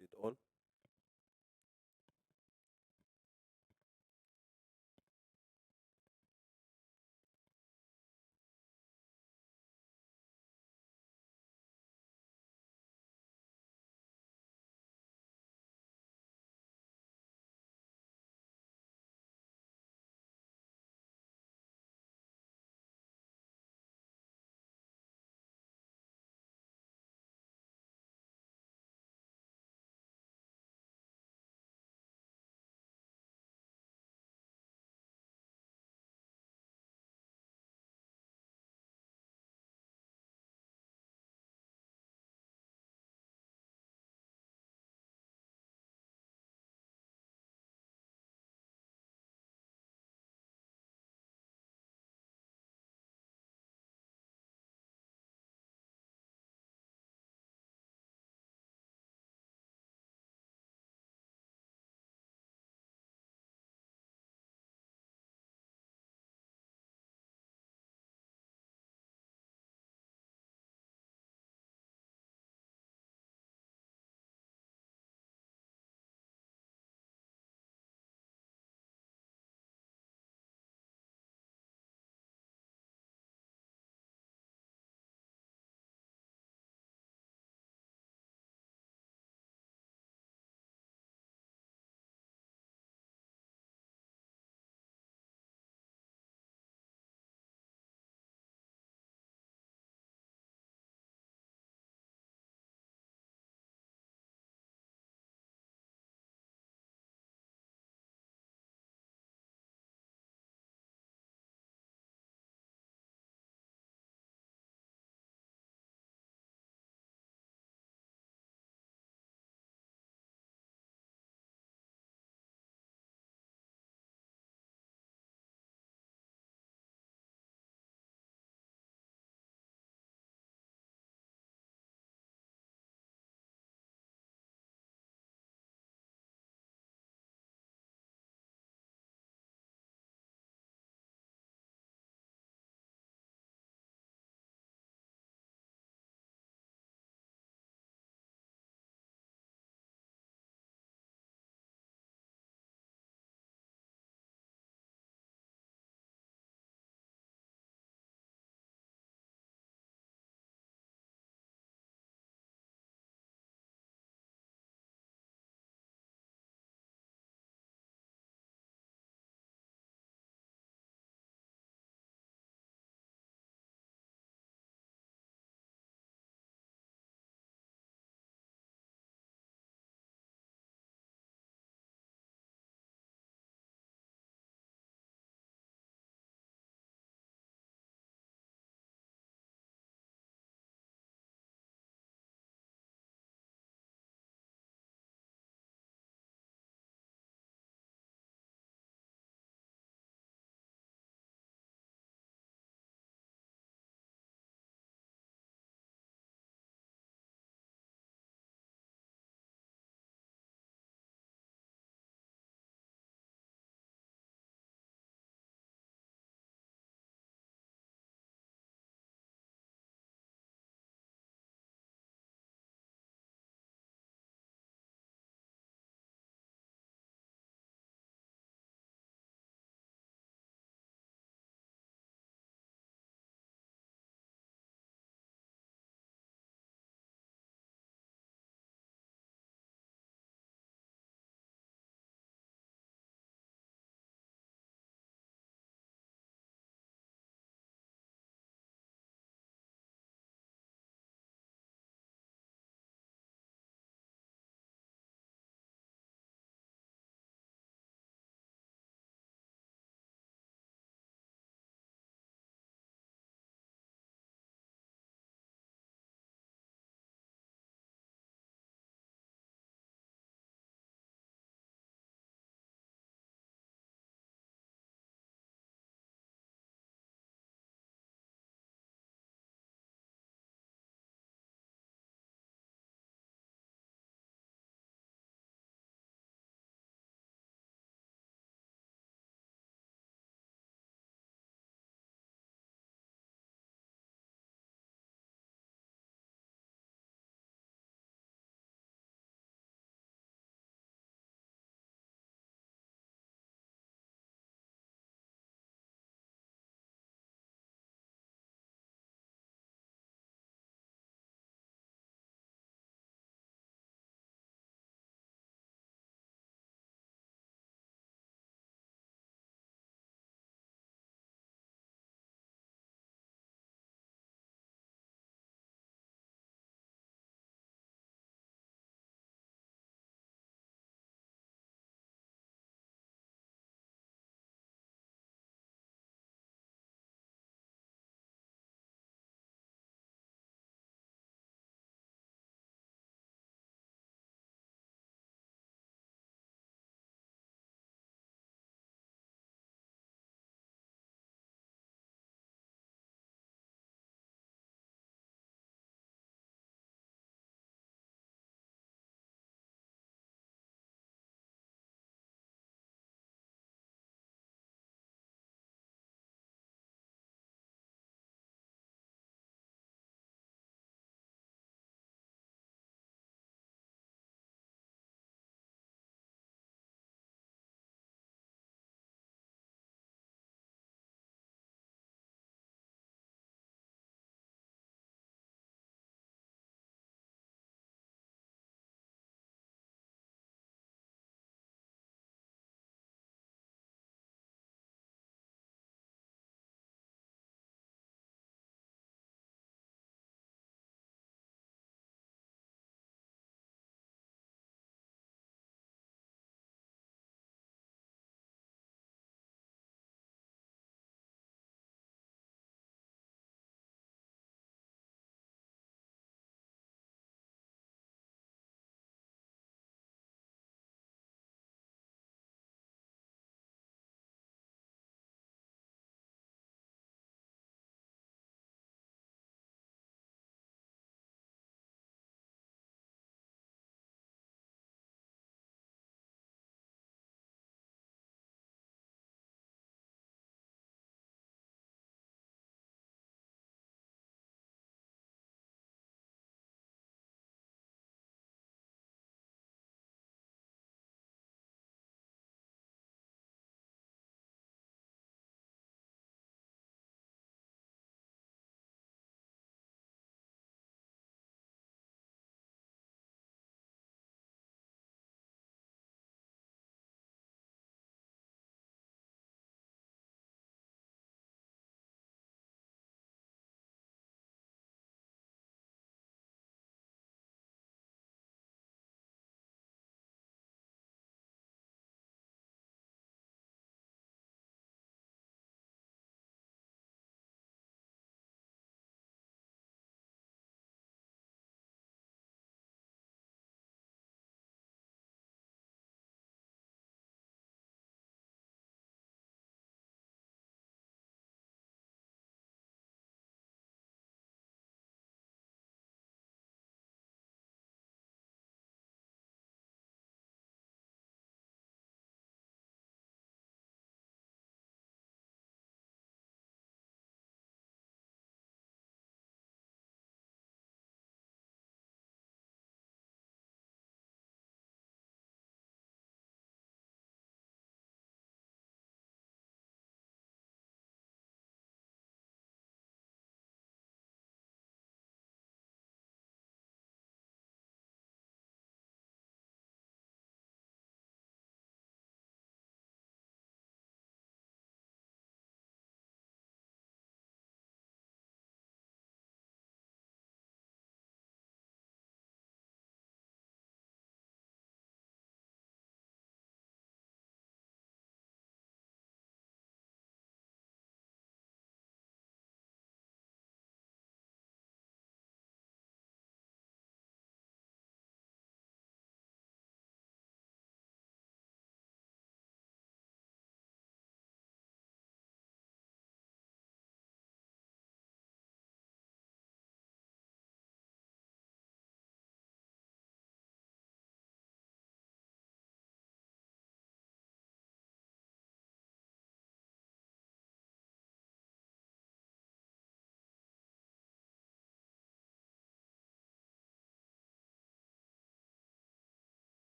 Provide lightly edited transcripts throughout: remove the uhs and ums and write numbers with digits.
Is it on?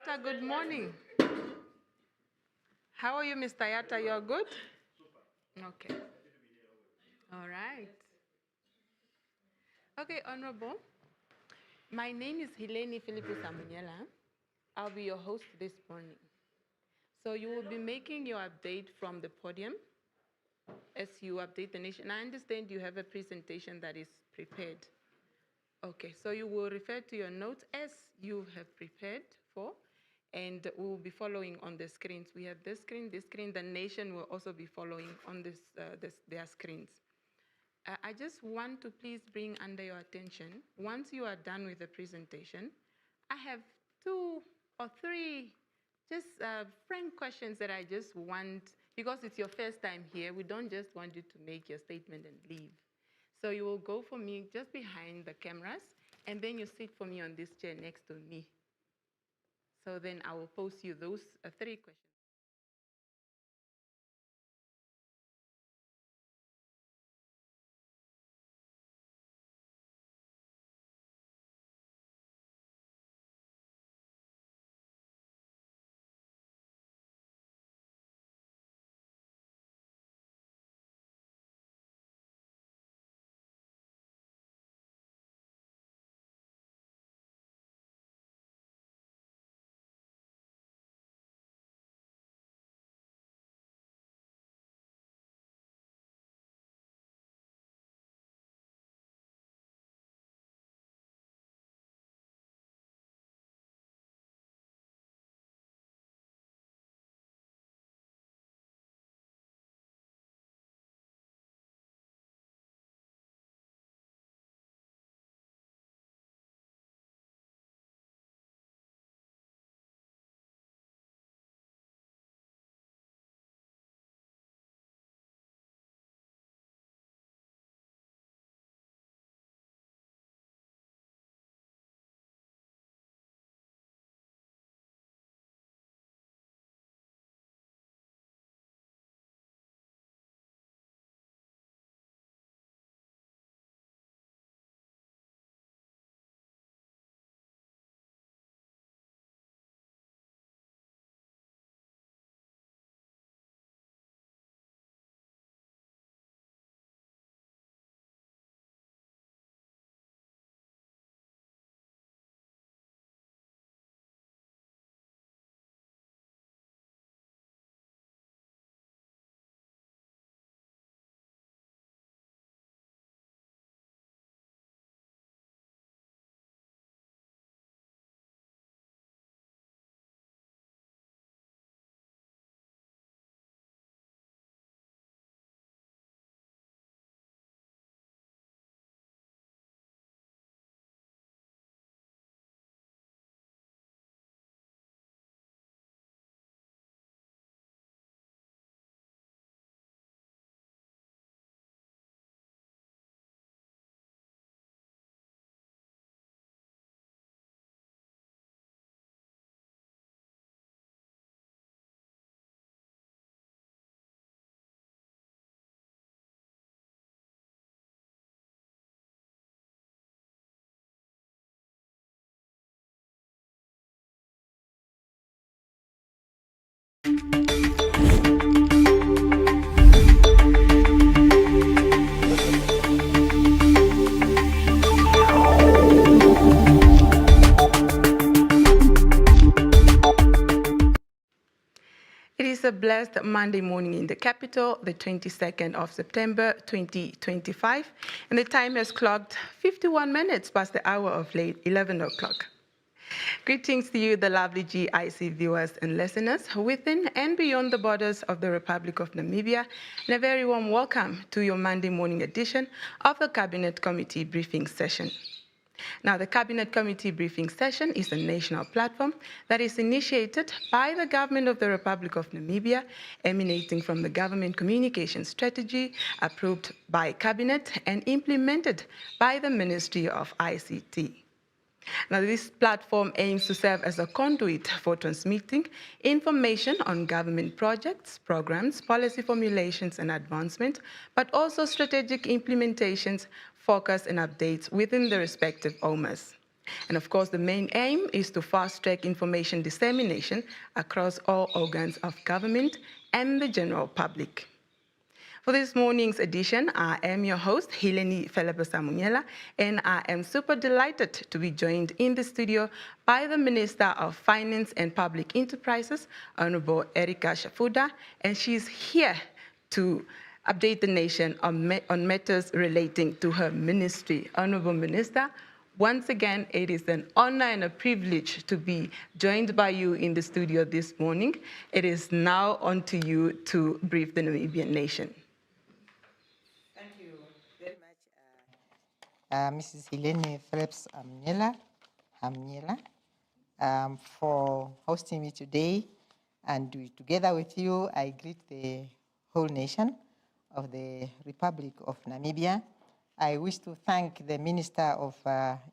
Good morning. How are you, Mr. Yata? You're good? Okay. All right. Okay, Honorable. My name is Helene Philippe Samunyela. I'll be your host this morning. So you will be making your update from the podium as you update the nation. I understand you have a presentation that is prepared. Okay, so you will refer to your notes as you have prepared for, and we will be following on the screens. We have this screen. The nation will also be following on their screens. I just want to please bring under your attention, once you are done with the presentation, I have 2 or 3 just frank questions that I just want, because it's your first time here, we don't just want you to make your statement and leave. So you will go for me just behind the cameras, and then you sit for me on this chair next to me. So then I will pose you those 3 questions. It is a blessed Monday morning in the capital, the 22nd of September 2025, and the time has clocked 51 minutes past the hour of late 11 o'clock. Greetings to you, the lovely GIC viewers and listeners within and beyond the borders of the Republic of Namibia, and a very warm welcome to your Monday morning edition of the Cabinet Committee briefing session. Now, the Cabinet Committee briefing session is a national platform that is initiated by the Government of the Republic of Namibia, emanating from the Government Communication Strategy approved by Cabinet and implemented by the Ministry of ICT. Now, this platform aims to serve as a conduit for transmitting information on government projects, programs, policy formulations and advancement, but also strategic implementations, focus and updates within the respective OMAs. And of course, the main aim is to fast-track information dissemination across all organs of government and the general public. For this morning's edition, I am your host, Hileni Felepo-Samunyela, and I am super delighted to be joined in the studio by the Minister of Finance and Public Enterprises, Honorable Erika Shafuda, and she's here to update the nation on matters relating to her ministry. Honorable Minister, once again, it is an honor and a privilege to be joined by you in the studio this morning. It is now on to you to brief the Namibian nation. Thank you very much, Mrs. Hileni Phillips-Hamnyela, for hosting me today. And together with you, I greet the whole nation of the Republic of Namibia. I wish to thank the Minister of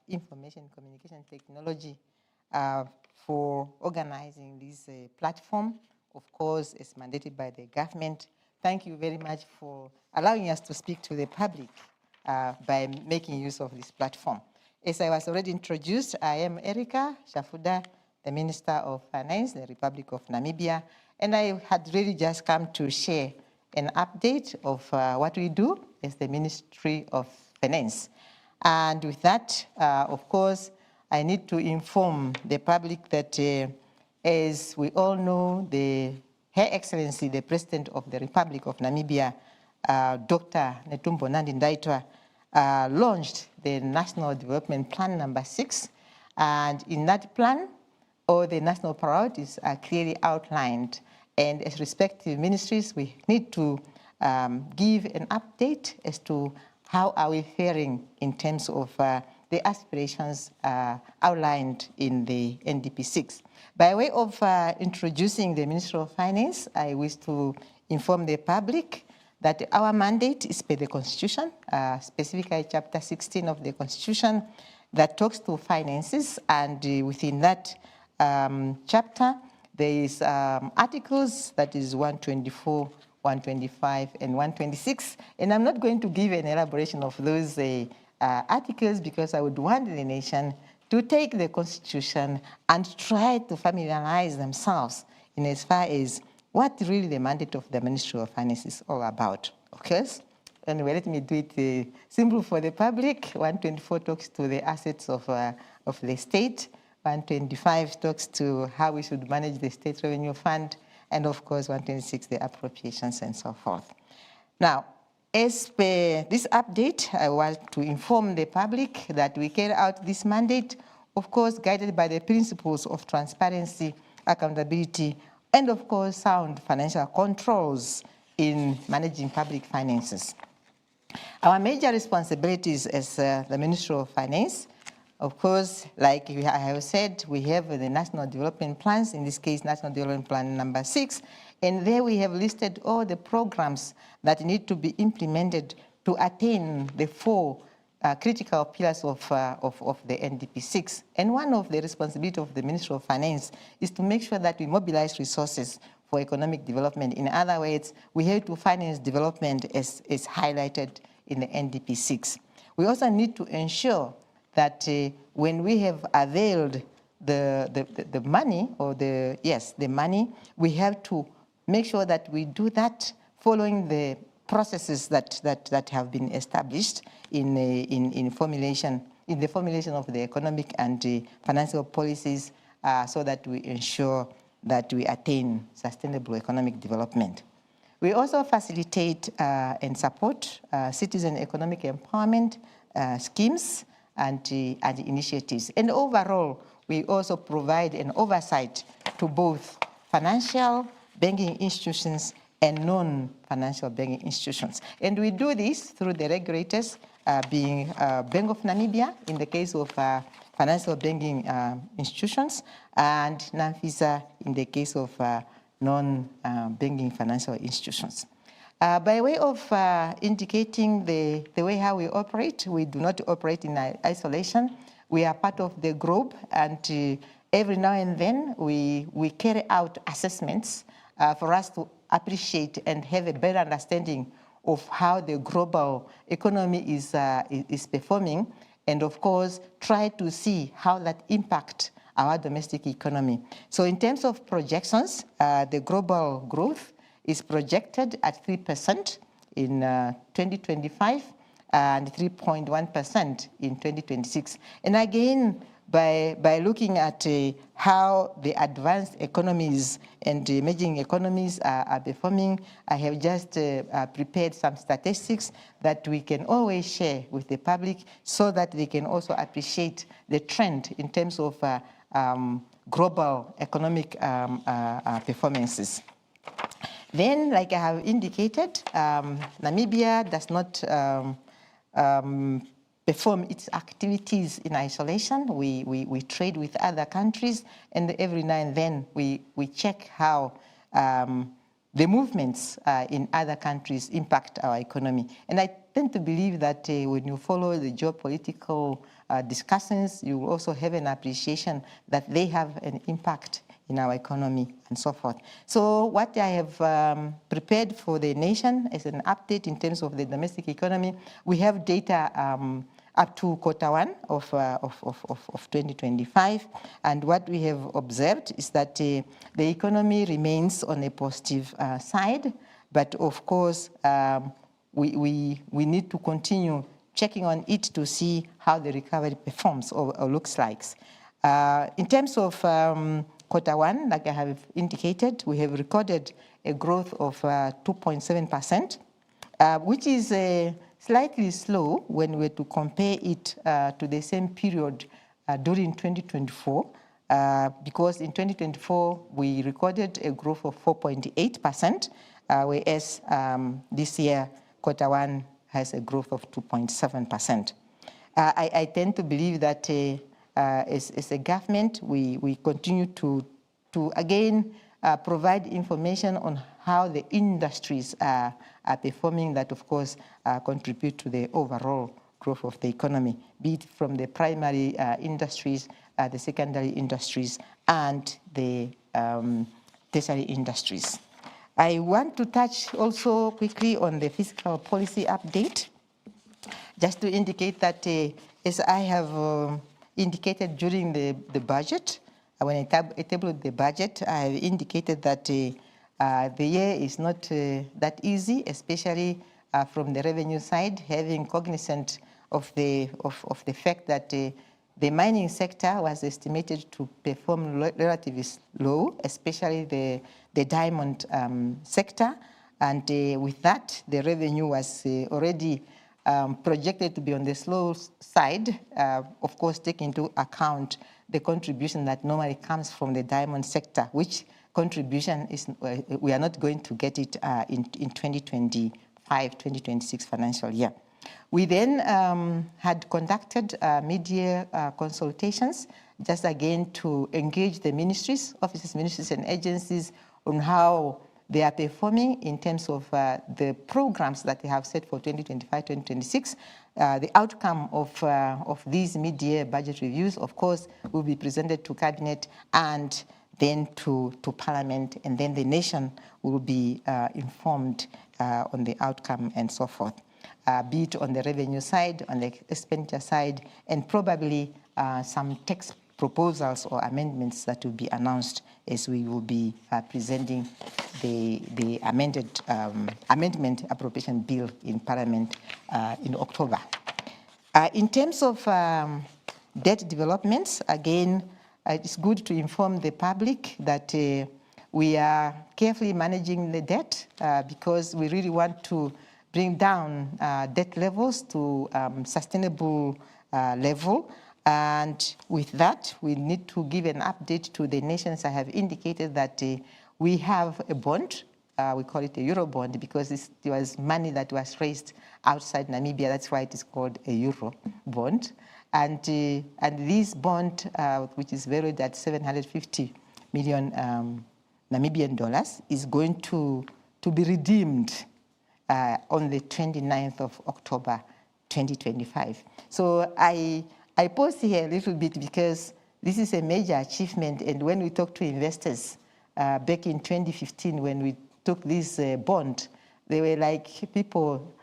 Information Communication Technology for organizing this platform, of course, as mandated by the government. Thank you very much for allowing us to speak to the public by making use of this platform. As I was already introduced, I am Erika Shafuda, the Minister of Finance, the Republic of Namibia, and I had really just come to share an update of what we do as the Ministry of Finance. And with that, of course, I need to inform the public that, as we all know, Her Excellency, the President of the Republic of Namibia, Dr. Netumbo Nandi Ndaitwah, launched the National Development Plan number 6. And in that plan, all the national priorities are clearly outlined. And as respective ministries, we need to give an update as to how are we faring in terms of the aspirations outlined in the NDP 6. By way of introducing the Minister of Finance, I wish to inform the public that our mandate is per the Constitution, specifically Chapter 16 of the Constitution that talks to finances, and within that chapter, there is articles, that is 124, 125, and 126. And I'm not going to give an elaboration of those articles because I would want the nation to take the Constitution and try to familiarize themselves in as far as what really the mandate of the Ministry of Finance is all about. Okay? Anyway, let me do it simple for the public. 124 talks to the assets of the state. 125 talks to how we should manage the state revenue fund, and of course 126 the appropriations and so forth. Now, as per this update, I want to inform the public that we carry out this mandate, of course, guided by the principles of transparency, accountability, and of course sound financial controls in managing public finances. Our major responsibilities as the Ministry of Finance, of course, like I have said, we have the National Development Plans, in this case, National Development Plan number 6, and there we have listed all the programs that need to be implemented to attain the 4 critical pillars of the NDP 6. And one of the responsibilities of the Ministry of Finance is to make sure that we mobilize resources for economic development. In other words, we have to finance development as is highlighted in the NDP 6. We also need to ensure that when we have availed the money, or the money, we have to make sure that we do that following the processes that have been established in the formulation of the economic and financial policies, so that we ensure that we attain sustainable economic development. We also facilitate and support citizen economic empowerment schemes and initiatives. And overall, we also provide an oversight to both financial banking institutions and non-financial banking institutions. And we do this through the regulators, being Bank of Namibia in the case of financial banking institutions, and NAMFISA in the case of non-banking financial institutions. By way of indicating the way how we operate, we do not operate in isolation. We are part of the group, and every now and then we carry out assessments for us to appreciate and have a better understanding of how the global economy is performing. and of course, try to see how that impacts our domestic economy. So in terms of projections, the global growth is projected at 3% in 2025 and 3.1% in 2026. And again, by looking at how the advanced economies and the emerging economies are performing, I have just prepared some statistics that we can always share with the public so that they can also appreciate the trend in terms of global economic performances. Then, like I have indicated, Namibia does not perform its activities in isolation. We trade with other countries, and every now and then we check how the movements in other countries impact our economy. And I tend to believe that when you follow the geopolitical discussions, you will also have an appreciation that they have an impact in our economy and so forth. So what I have prepared for the nation as an update in terms of the domestic economy, we have data up to Q1 of 2025. And what we have observed is that the economy remains on a positive side, but of course, we need to continue checking on it to see how the recovery performs or looks like. In terms of Q1, like I have indicated, we have recorded a growth of 2.7%, which is slightly slow when we're to compare it to the same period during 2024, because in 2024, we recorded a growth of 4.8%, whereas this year, Q1 has a growth of 2.7%. I tend to believe that as a government, we continue to again provide information on how the industries are performing that, of course, contribute to the overall growth of the economy, be it from the primary industries, the secondary industries, and the tertiary industries. I want to touch also quickly on the fiscal policy update, just to indicate that as I have indicated during the budget, when I tabled the budget, I have indicated that the year is not that easy, especially from the revenue side, having cognizant of the fact that the mining sector was estimated to perform relatively low, especially the diamond sector, and with that, the revenue was already projected to be on the slow side, of course, taking into account the contribution that normally comes from the diamond sector, which contribution is, we are not going to get it in 2025, 2026 financial year. We then had conducted mid-year consultations, just again to engage the ministries, offices, ministries, and agencies on how they are performing in terms of the programs that they have set for 2025, 2026. The outcome of these mid-year budget reviews, of course, will be presented to Cabinet and then to Parliament, and then the nation will be informed on the outcome and so forth, be it on the revenue side, on the expenditure side, and probably some tax proposals or amendments that will be announced as we will be presenting the amendment appropriation bill in Parliament in October. In terms of debt developments, again, it's good to inform the public that we are carefully managing the debt because we really want to bring down debt levels to sustainable level. And with that, we need to give an update to the nations. I have indicated that we have a bond. We call it a Euro bond because it was money that was raised outside Namibia. That's why it is called a Euro bond. And this bond, which is valued at 750 million Namibian dollars, is going to be redeemed on the 29th of October, 2025. So I pause here a little bit because this is a major achievement. And when we talk to investors back in 2015, when we took this bond, they were like, people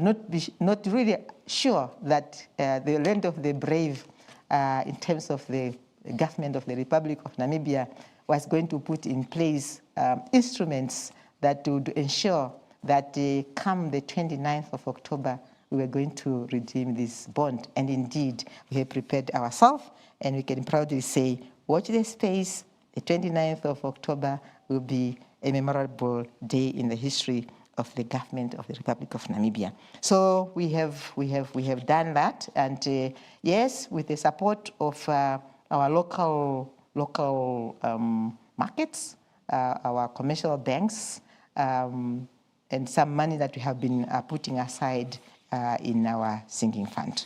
not really sure that the land of the brave, in terms of the government of the Republic of Namibia, was going to put in place instruments that would ensure that come the 29th of October, we were going to redeem this bond. And indeed, we have prepared ourselves, and we can proudly say, watch this space. The 29th of October will be a memorable day in the history of the government of the Republic of Namibia. So we have done that, and yes, with the support of our local markets, our commercial banks, and some money that we have been putting aside in our sinking fund.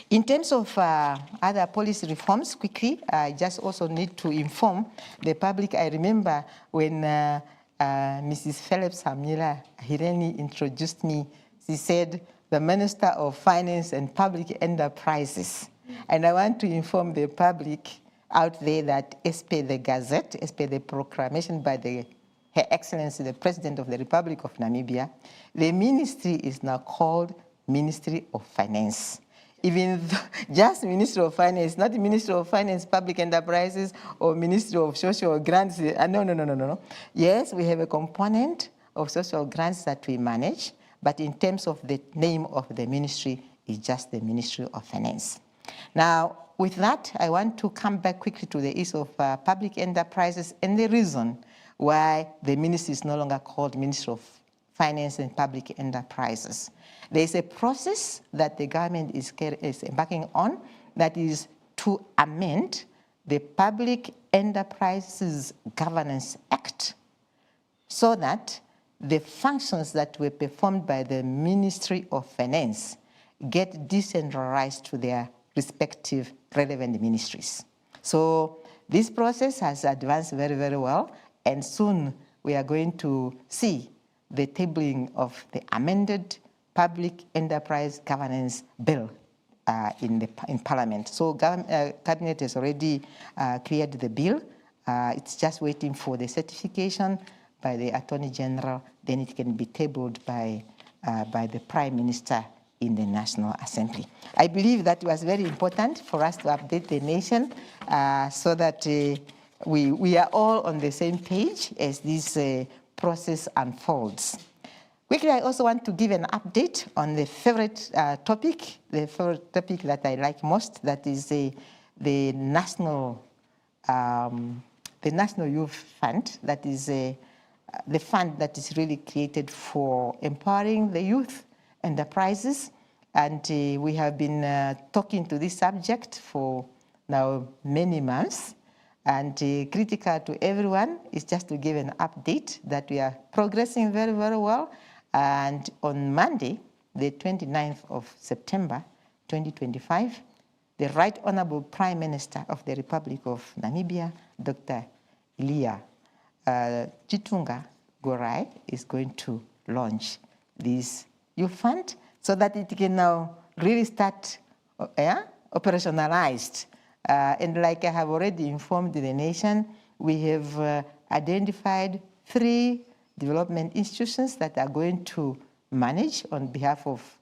In terms of other policy reforms, quickly, I just also need to inform the public. I remember when Mrs. Phillips Hamila Hireni introduced me, she said, the Minister of Finance and Public Enterprises. And I want to inform the public out there that as per the Gazette, as per the proclamation by Her Excellency, the President of the Republic of Namibia, the ministry is now called Ministry of Finance. Even just Ministry of Finance, not the Ministry of Finance, Public Enterprises, or Ministry of Social Grants. No. Yes, we have a component of social grants that we manage, but in terms of the name of the ministry, it's just the Ministry of Finance. Now, with that, I want to come back quickly to the issue of public enterprises and the reason why the ministry is no longer called Ministry of Finance and Public Enterprises. There is a process that the government is embarking on, that is to amend the Public Enterprises Governance Act so that the functions that were performed by the Ministry of Finance get decentralized to their respective relevant ministries. So this process has advanced very, very well, and soon we are going to see the tabling of the amended Public Enterprise Governance Bill in Parliament. So Cabinet has already cleared the bill. It's just waiting for the certification by the Attorney General. Then it can be tabled by the Prime Minister in the National Assembly. I believe that was very important for us to update the nation so that we are all on the same page as this process unfolds. Quickly, I also want to give an update on the favorite topic that I like most, that is the National Youth Fund. That is the fund that is really created for empowering the youth enterprises. And we have been talking to this subject for now many months. And critical to everyone is just to give an update that we are progressing very, very well. And on Monday, the 29th of September, 2025, the Right Honorable Prime Minister of the Republic of Namibia, Dr. Ilia Chitunga Gorai, is going to launch this youth fund so that it can now really start operationalized. And like I have already informed the nation, we have identified 3 development institutions that are going to manage on behalf of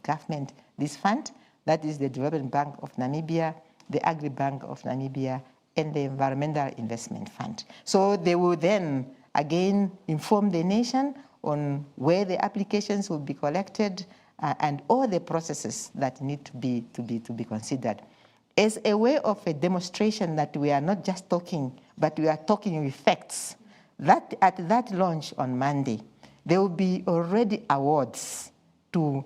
government this fund. That is the Development Bank of Namibia, the Agri Bank of Namibia, and the Environmental Investment Fund. So they will then again inform the nation on where the applications will be collected and all the processes that need to be considered. As a way of a demonstration that we are not just talking, but we are talking with facts. That at that launch on Monday, there will be already awards to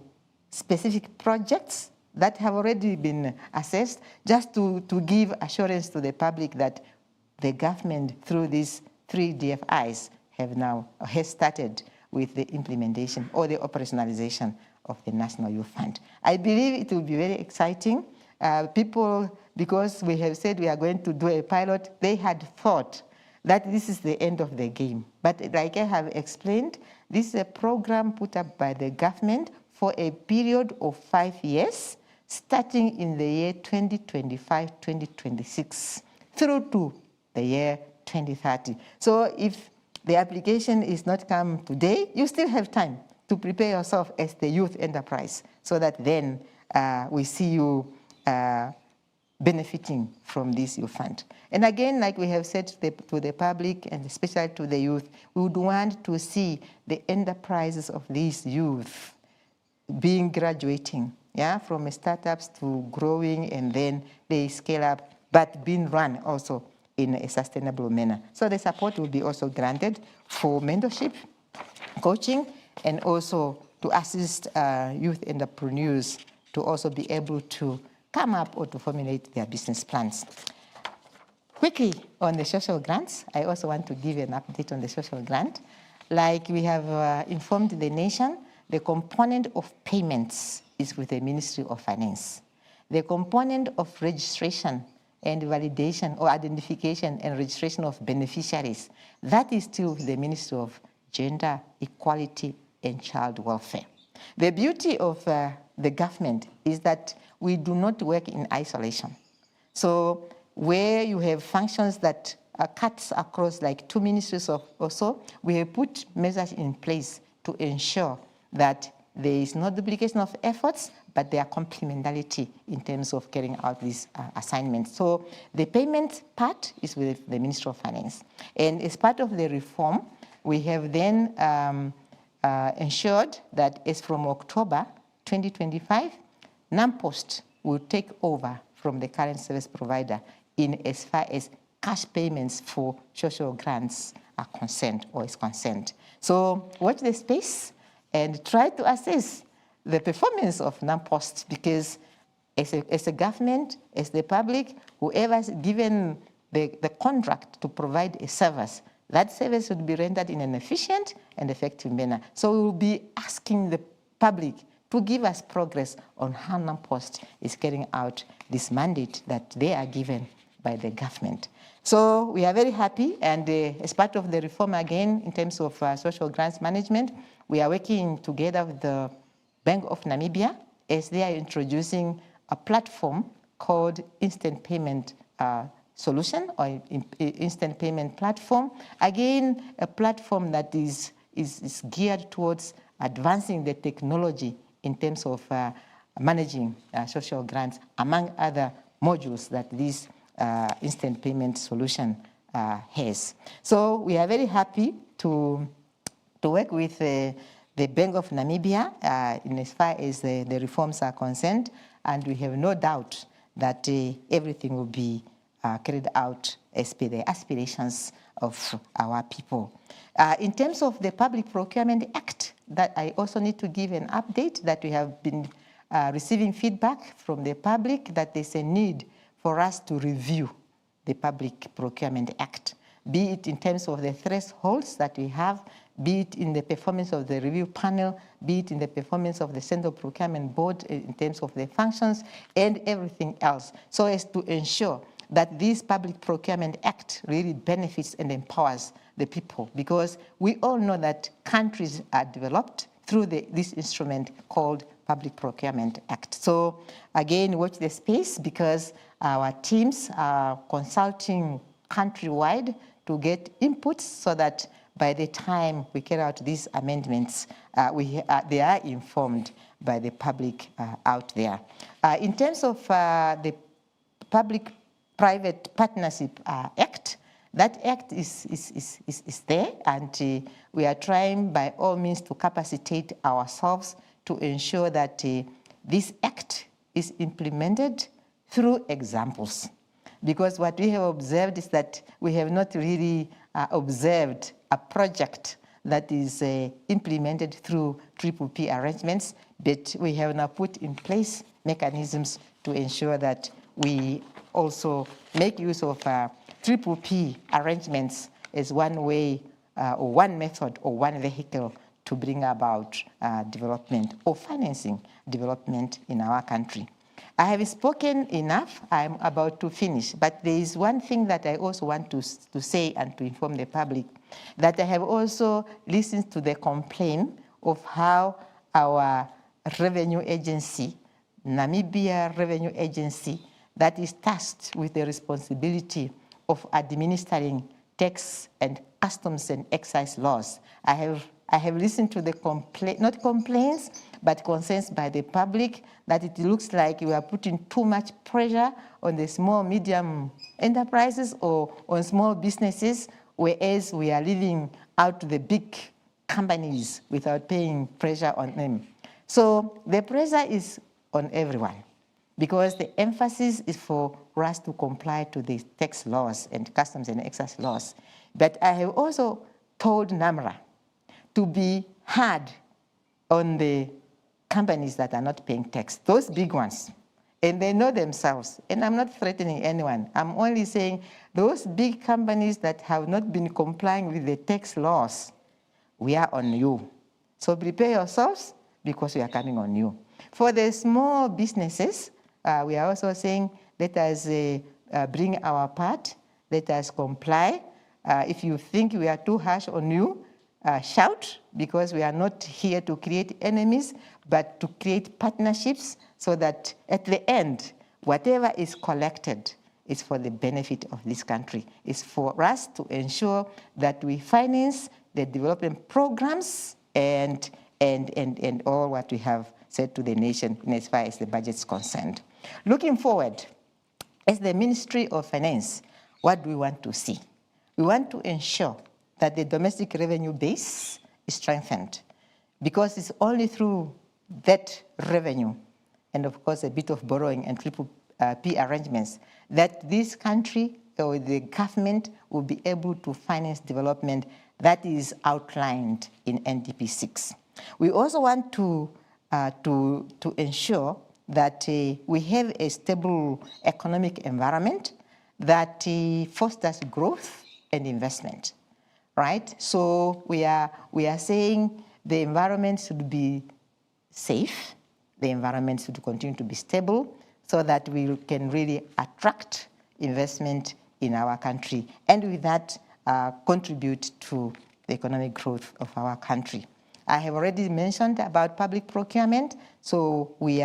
specific projects that have already been assessed, just to give assurance to the public that the government, through these 3 DFIs, has started with the implementation or the operationalization of the National Youth Fund. I believe it will be very exciting. People, because we have said we are going to do a pilot, they had thought that this is the end of the game. But like I have explained, this is a program put up by the government for a period of 5 years, starting in the year 2025-2026 through to the year 2030. So if the application is not come today, you still have time to prepare yourself as the youth enterprise so that then we see you benefiting from this youth fund. And again, like we have said to the public and especially to the youth, we would want to see the enterprises of these youth being graduating, from startups to growing, and then they scale up, but being run also in a sustainable manner. So the support will be also granted for mentorship, coaching, and also to assist youth entrepreneurs to also be able to come up or to formulate their business plans. Quickly on the social grants, I also want to give an update on the social grant. Like we have informed the nation, the component of payments is with the Ministry of Finance. The component of registration and validation or identification and registration of beneficiaries, that is still with the Ministry of Gender, Equality, and Child Welfare. The beauty of the government is that we do not work in isolation. So where you have functions that cuts across like 2 ministries or so, we have put measures in place to ensure that there is no duplication of efforts, but there are complementarity in terms of carrying out these assignments. So the payment part is with the Ministry of Finance. And as part of the reform, we have then ensured that as from October 2025, NAMPOST will take over from the current service provider in as far as cash payments for social grants are concerned or is concerned. So watch the space and try to assess the performance of NAMPOST, because as a government, as the public, whoever is given the contract to provide a service, that service would be rendered in an efficient and effective manner. So we will be asking the public to give us progress on how NAMPOST is carrying out this mandate that they are given by the government. So we are very happy, and as part of the reform again, in terms of social grants management, we are working together with the Bank of Namibia as they are introducing a platform called Instant Payment Solution or Instant Payment Platform. Again, a platform that is geared towards advancing the technology in terms of managing social grants, among other modules that this instant payment solution has. So we are very happy to work with the Bank of Namibia in as far as the reforms are concerned, and we have no doubt that everything will be carried out as per the aspirations of our people. In terms of the Public Procurement Act, that I also need to give an update that we have been receiving feedback from the public that there's a need for us to review the Public Procurement Act, be it in terms of the thresholds that we have, be it in the performance of the review panel, be it in the performance of the Central Procurement Board in terms of the functions and everything else, so as to ensure that this Public Procurement Act really benefits and empowers the people, because we all know that countries are developed through this instrument called Public Procurement Act. So again, watch the space, because our teams are consulting countrywide to get inputs so that by the time we carry out these amendments, they are informed by the public out there. In terms of the Public-Private Partnership Act, that act is there, and we are trying by all means to capacitate ourselves to ensure that this act is implemented through examples. Because what we have observed is that we have not really observed a project that is implemented through PPP arrangements, but we have now put in place mechanisms to ensure that we also make use of PPP arrangements as one way or one method or one vehicle to bring about development or financing development in our country. I have spoken enough. I'm about to finish, but there is one thing that I also want to say and to inform the public, that I have also listened to the complaint of how our revenue agency, Namibia Revenue Agency, that is tasked with the responsibility of administering tax and customs and excise laws. I have listened to the not complaints, but concerns by the public that it looks like we are putting too much pressure on the small, medium enterprises or on small businesses, whereas we are leaving out the big companies without paying pressure on them. So the pressure is on everyone, because the emphasis is for us to comply to the tax laws and customs and excise laws. But I have also told NAMRA to be hard on the companies that are not paying tax, those big ones. And they know themselves. And I'm not threatening anyone. I'm only saying those big companies that have not been complying with the tax laws, we are on you. So prepare yourselves, because we are coming on you. For the small businesses, we are also saying, let us bring our part, let us comply. If you think we are too harsh on you, shout, because we are not here to create enemies, but to create partnerships so that at the end, whatever is collected is for the benefit of this country. It's for us to ensure that we finance the development programs and all what we have said to the nation as far as the budget is concerned. Looking forward, as the Ministry of Finance, what do we want to see? We want to ensure that the domestic revenue base is strengthened, because it's only through that revenue, and of course a bit of borrowing and triple P arrangements, that this country or the government will be able to finance development that is outlined in NDP 6. We also want to ensure that we have a stable economic environment that fosters growth and investment, right? So we are saying the environment should be safe, the environment should continue to be stable, so that we can really attract investment in our country, and with that contribute to the economic growth of our country. I have already mentioned about public procurement, so we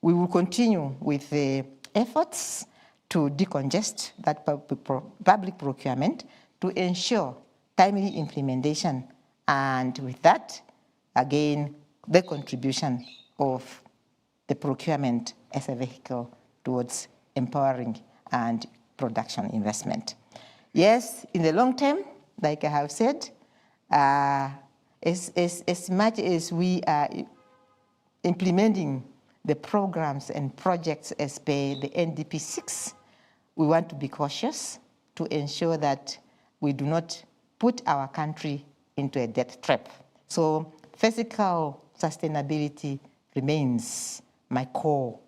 will continue with the efforts to decongest that public procurement to ensure timely implementation, and with that, again, the contribution of the procurement as a vehicle towards empowering and production investment. Yes, in the long term, like I have said, as much as we are implementing the programs and projects as per the NDP 6, we want to be cautious to ensure that we do not put our country into a debt trap. So fiscal sustainability remains my core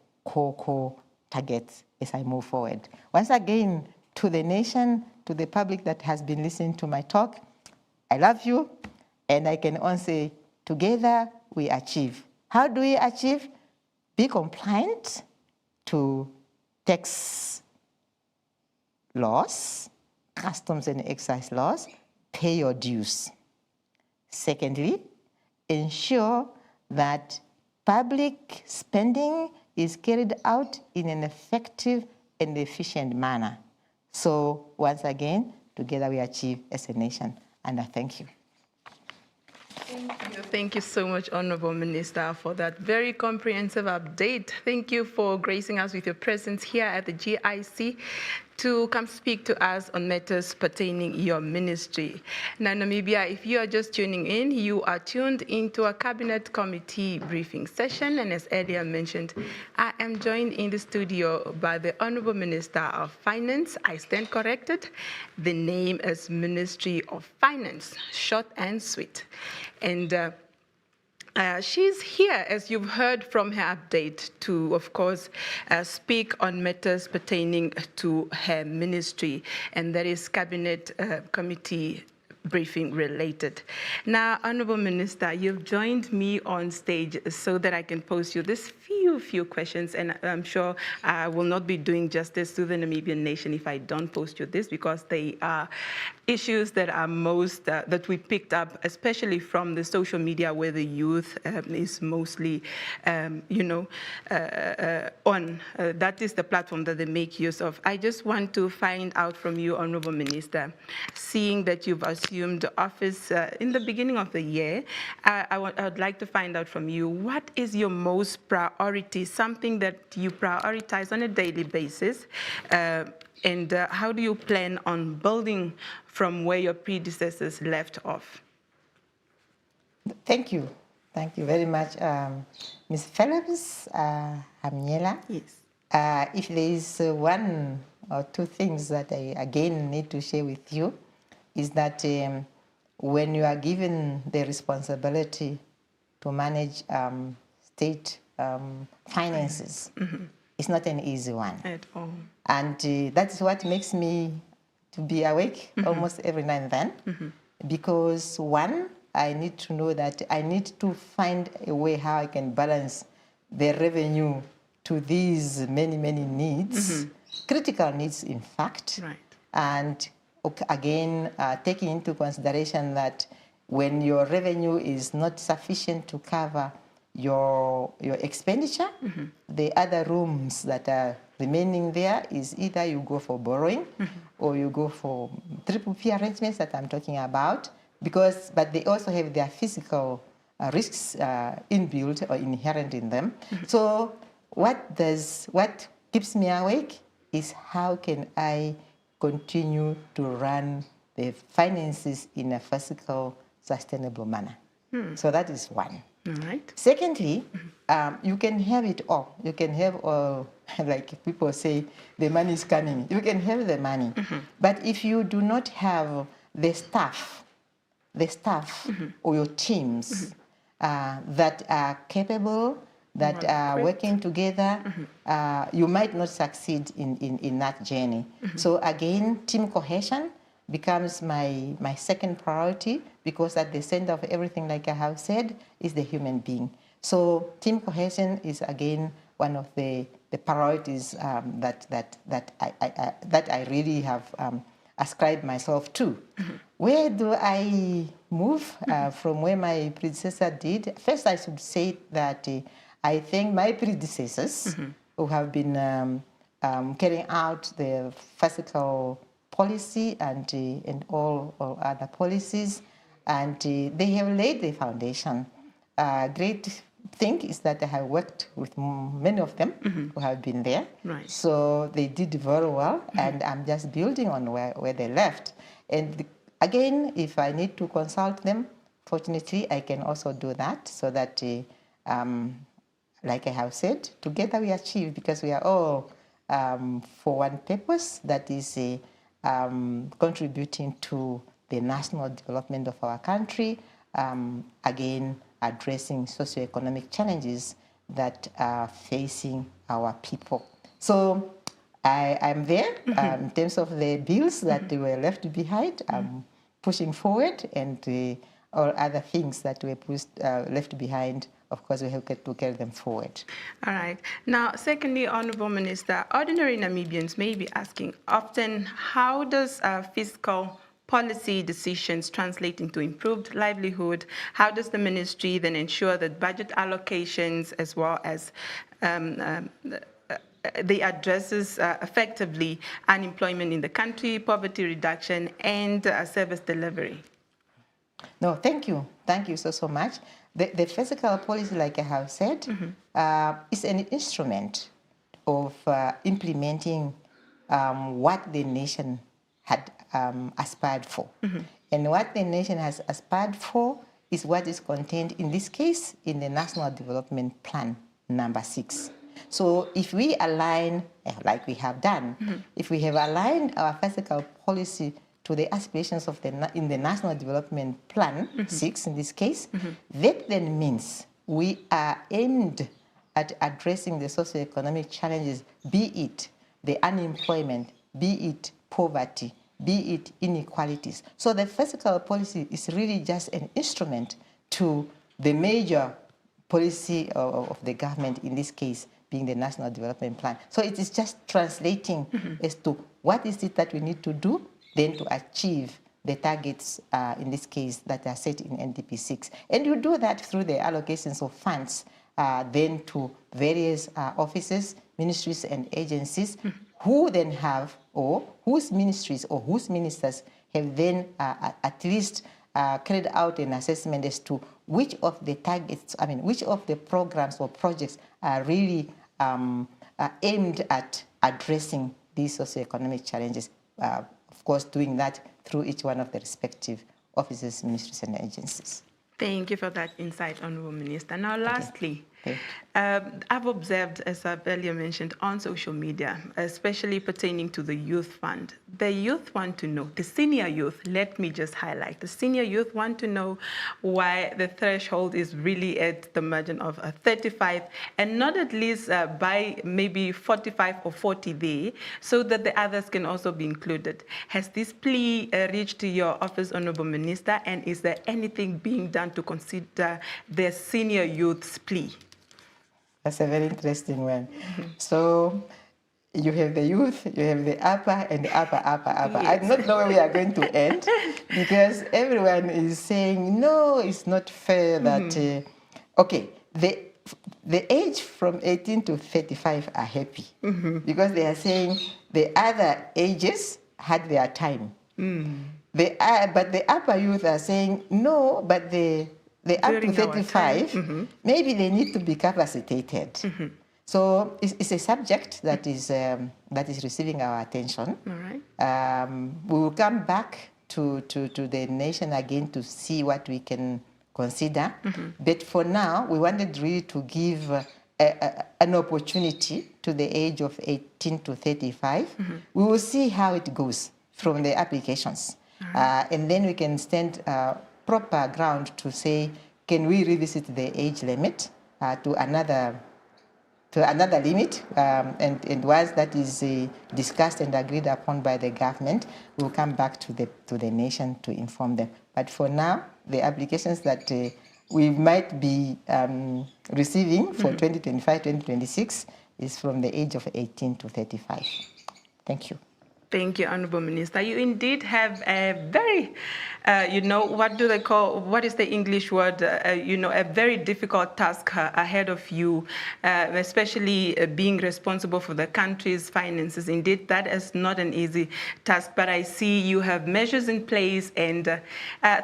target as I move forward. Once again, to the nation, to the public that has been listening to my talk, I love you, and I can only say, together we achieve. How do we achieve? Be compliant to tax laws, customs and excise laws, pay your dues. Secondly, ensure that public spending is carried out in an effective and efficient manner. So once again, together we achieve as a nation, and I thank you. Thank you so much, Honorable Minister, for that very comprehensive update. Thank you for gracing us with your presence here at the GIC to come speak to us on matters pertaining your ministry. Now, Namibia, if you are just tuning in, you are tuned into a Cabinet Committee briefing session, and as earlier mentioned, I am joined in the studio by the Honorable Minister of Finance. I stand corrected. The name is Ministry of Finance, short and sweet. And she's here, as you've heard from her update, to, of course, speak on matters pertaining to her ministry, and that is Cabinet Committee briefing related. Now, Honorable Minister, you've joined me on stage so that I can pose you this few questions, and I'm sure I will not be doing justice to the Namibian nation if I don't post you this, because they are issues that are most, that we picked up, especially from the social media where the youth is mostly, on. That is the platform that they make use of. I just want to find out from you, Honorable Minister, seeing that you've assumed office in the beginning of the year, I would like to find out from you, what is your most priority, something that you prioritize on a daily basis, and how do you plan on building from where your predecessors left off? Thank you. Thank you very much, Ms. Phillips, Amiela. Yes. If there is one or two things that I again need to share with you, is that when you are given the responsibility to manage state finances, it's not an easy one. At all. And that's what makes me to be awake almost every now and then, because one, I need to know that I need to find a way how I can balance the revenue to these many, many needs, critical needs, in fact. Right. And again, taking into consideration that when your revenue is not sufficient to cover your expenditure, the other rooms that are remaining there is either you go for borrowing or you go for triple P arrangements that I'm talking about, but they also have their physical risks inbuilt or inherent in them. So what keeps me awake is how can I continue to run the finances in a fiscal sustainable manner. So that is one. All right. Secondly, you can have it all. You can have all, like people say, the money is coming. You can have the money. But if you do not have the staff or your teams that are capable, that are working together, you might not succeed in that journey. So again, team cohesion becomes my second priority, because at the center of everything, like I have said, is the human being. So team cohesion is again one of the priorities that I really have ascribed myself to. Where do I move from where my predecessor did? First, I should say that I thank my predecessors who have been carrying out the fiscal policy and all other policies, and they have laid the foundation. Great thing is that I have worked with many of them who have been there. Right. So they did very well, and I'm just building on where they left. And again, if I need to consult them, fortunately, I can also do that, so that, like I have said, together we achieve, because we are all for one purpose, that is contributing to the national development of our country, again, addressing socioeconomic challenges that are facing our people. So I'm there in terms of the bills that were left behind. I'm pushing forward, and all other things that were left behind, of course, we have to carry them forward. All right. Now, secondly, Honorable Minister, ordinary Namibians may be asking often, how does fiscal policy decisions translate into improved livelihood? How does the ministry then ensure that budget allocations, as well as they addresses effectively unemployment in the country, poverty reduction, and service delivery? No, thank you. Thank you so much. The fiscal policy, like I have said, is an instrument of implementing what the nation had aspired for. And what the nation has aspired for is what is contained, in this case, in the National Development Plan number 6. So if we align, like we have done, if we have aligned our fiscal policy to the aspirations of in the National Development Plan 6, in this case, that then means we are aimed at addressing the socioeconomic challenges, be it the unemployment, be it poverty, be it inequalities. So the fiscal policy is really just an instrument to the major policy of the government, in this case being the National Development Plan. So it is just translating as to what is it that we need to do then to achieve the targets, in this case, that are set in NDP 6. And you do that through the allocations of funds then to various offices, ministries and agencies who then have, or whose ministries or whose ministers have then at least carried out an assessment as to which of the targets, which of the programs or projects are really aimed at addressing these socioeconomic challenges. Of course, doing that through each one of the respective offices, ministries, and agencies. Thank you for that insight, Honourable Minister. Now, lastly, Okay. I've observed, as I've earlier mentioned, on social media, especially pertaining to the youth fund. The youth want to know, the senior youth, let me just highlight, the senior youth want to know why the threshold is really at the margin of 35 and not at least by maybe 45 or 40 there, so that the others can also be included. Has this plea reached your office, Honourable Minister, and is there anything being done to consider the senior youth's plea? That's a very interesting one. So you have the youth, you have the upper, and the upper. Yes. I do not know where we are going to end because everyone is saying, no, it's not fair that, okay, the age from 18 to 35 are happy because they are saying the other ages had their time. But the upper youth are saying, no, but the up to 35, maybe they need to be capacitated. So it's a subject that is receiving our attention. All right. We will come back to the nation again to see what we can consider. But for now, we wanted really to give an opportunity to the age of 18 to 35. We will see how it goes from the applications. And then we can stand proper ground to say, can we revisit the age limit to another limit? And once that is discussed and agreed upon by the government, we'll come back to the nation to inform them. But for now, the applications that we might be receiving for 2025-2026 is from the age of 18 to 35. Thank you. Thank you, Honourable Minister. You indeed have a very, what do they call, what is the English word, a very difficult task ahead of you, especially being responsible for the country's finances. Indeed, that is not an easy task, but I see you have measures in place and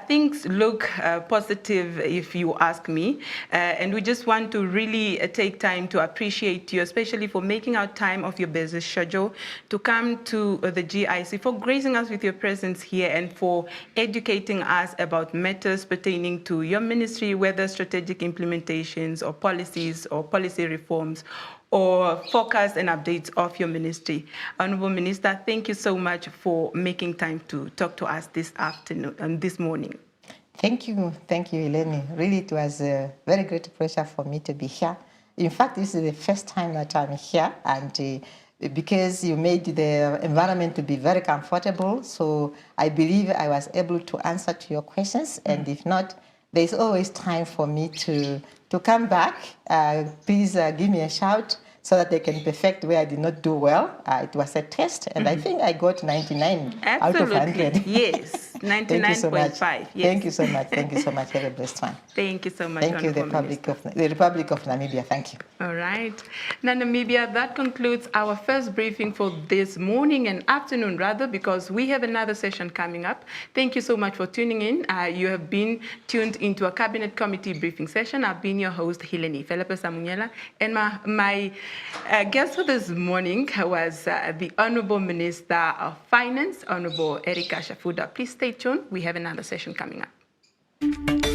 things look positive, if you ask me. And we just want to really take time to appreciate you, especially for making out time of your busy schedule to come to the GIC, for gracing us with your presence here and for educating us about matters pertaining to your ministry, whether strategic implementations or policies or policy reforms or focus and updates of your ministry. Honourable Minister, thank you so much for making time to talk to us this afternoon and this morning. Thank you, Eleni. Really, it was a very great pleasure for me to be here. In fact, this is the first time that I'm here, and because you made the environment to be very comfortable, so I believe I was able to answer to your questions. And if not, there's always time for me to come back. Please give me a shout so that they can perfect where I did not do well. It was a test, and I think I got 99 out of 100. Yes, 99.5. Yes. Thank you so much. Thank you so much. Have a blessed one. Thank you so much. Thank you, the Republic of Namibia. Thank you. All right. Now, Namibia, that concludes our first briefing for this morning and afternoon, rather, because we have another session coming up. Thank you so much for tuning in. You have been tuned into a Cabinet Committee briefing session. I've been your host, Hileni Samunyela, and my guest for this morning was the Honourable Minister of Finance, Honourable Erika Shafuda. Please stay tuned. We have another session coming up.